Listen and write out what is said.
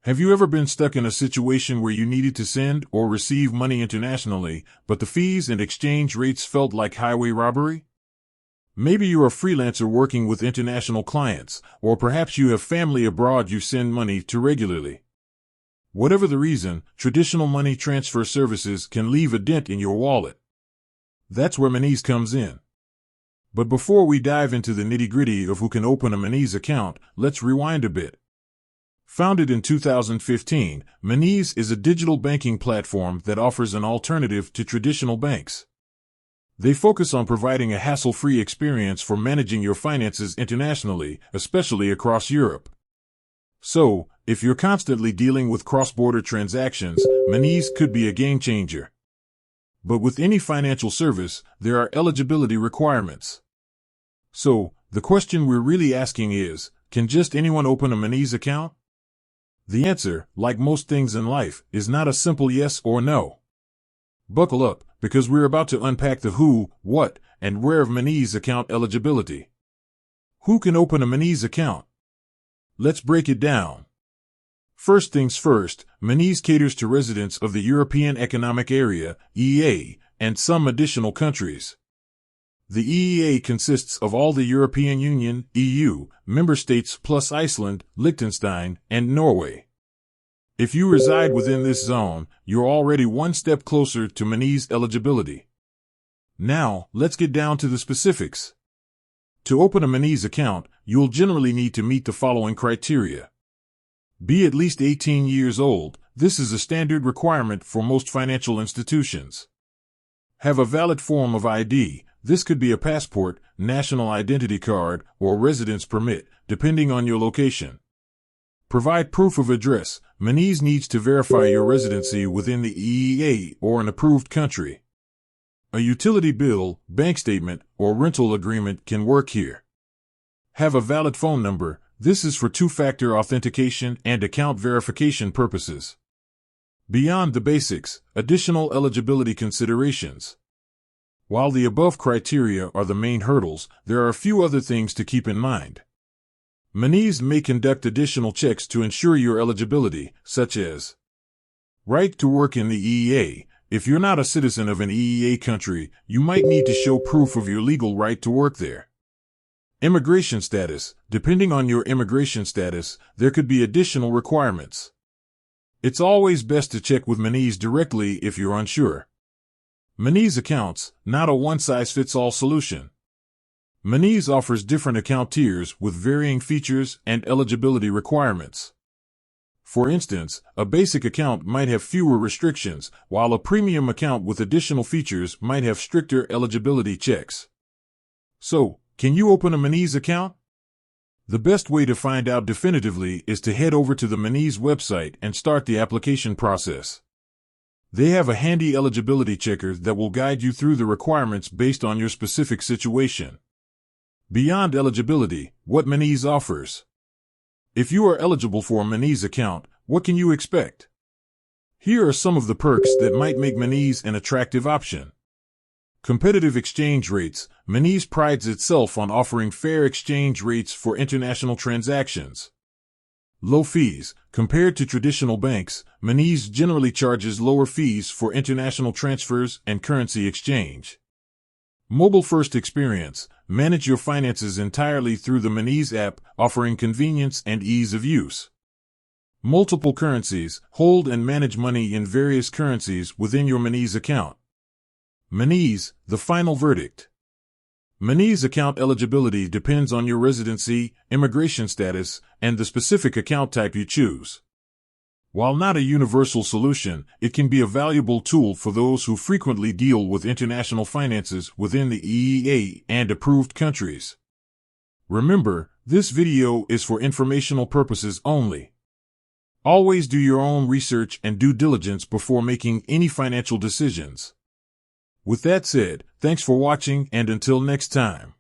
Have you ever been stuck in a situation where you needed to send or receive money internationally, but the fees and exchange rates felt like highway robbery? Maybe you're a freelancer working with international clients, or perhaps you have family abroad you send money to regularly. Whatever the reason, traditional money transfer services can leave a dent in your wallet. That's where Monese comes in. But before we dive into the nitty-gritty of who can open a Monese account, let's rewind a bit. Founded in 2015, Monese is a digital banking platform that offers an alternative to traditional banks. They focus on providing a hassle-free experience for managing your finances internationally, especially across Europe. So, if you're constantly dealing with cross-border transactions, Monese could be a game-changer. But with any financial service, there are eligibility requirements. So, the question we're really asking is, can just anyone open a Monese account? The answer, like most things in life, is not a simple yes or no. Buckle up, because we're about to unpack the who, what, and where of Monese account eligibility. Who can open a Monese account? Let's break it down. First things first, Monese caters to residents of the European Economic Area, EEA, and some additional countries. The EEA consists of all the European Union, EU, member states plus Iceland, Liechtenstein, and Norway. If you reside within this zone, you're already one step closer to Monese eligibility. Now, let's get down to the specifics. To open a Monese account, you'll generally need to meet the following criteria. Be at least 18 years old. This is a standard requirement for most financial institutions. Have a valid form of ID. This could be a passport, national identity card, or residence permit, depending on your location. Provide proof of address. Monese needs to verify your residency within the EEA or an approved country. A utility bill, bank statement, or rental agreement can work here. Have a valid phone number. This is for two-factor authentication and account verification purposes. Beyond the basics, additional eligibility considerations. While the above criteria are the main hurdles, there are a few other things to keep in mind. Monese may conduct additional checks to ensure your eligibility, such as right to work in the EEA. If you're not a citizen of an EEA country, you might need to show proof of your legal right to work there. Immigration status. Depending on your immigration status, there could be additional requirements. It's always best to check with Monese directly if you're unsure. Monese accounts, not a one-size-fits-all solution. Monese offers different account tiers with varying features and eligibility requirements. For instance, a basic account might have fewer restrictions, while a premium account with additional features might have stricter eligibility checks. So, can you open a Monese account? The best way to find out definitively is to head over to the Monese website and start the application process. They have a handy eligibility checker that will guide you through the requirements based on your specific situation. Beyond eligibility, what Monese offers. If you are eligible for a Monese account, what can you expect? Here are some of the perks that might make Monese an attractive option. Competitive exchange rates. Monese prides itself on offering fair exchange rates for international transactions. Low fees. Compared to traditional banks, Monese generally charges lower fees for international transfers and currency exchange. Mobile-first experience. Manage your finances entirely through the Monese app, offering convenience and ease of use. Multiple currencies. Hold and manage money in various currencies within your Monese account. Monese, the final verdict. Monese account eligibility depends on your residency, immigration status, and the specific account type you choose. While not a universal solution, it can be a valuable tool for those who frequently deal with international finances within the EEA and approved countries. Remember, this video is for informational purposes only. Always do your own research and due diligence before making any financial decisions. With that said, thanks for watching, and until next time.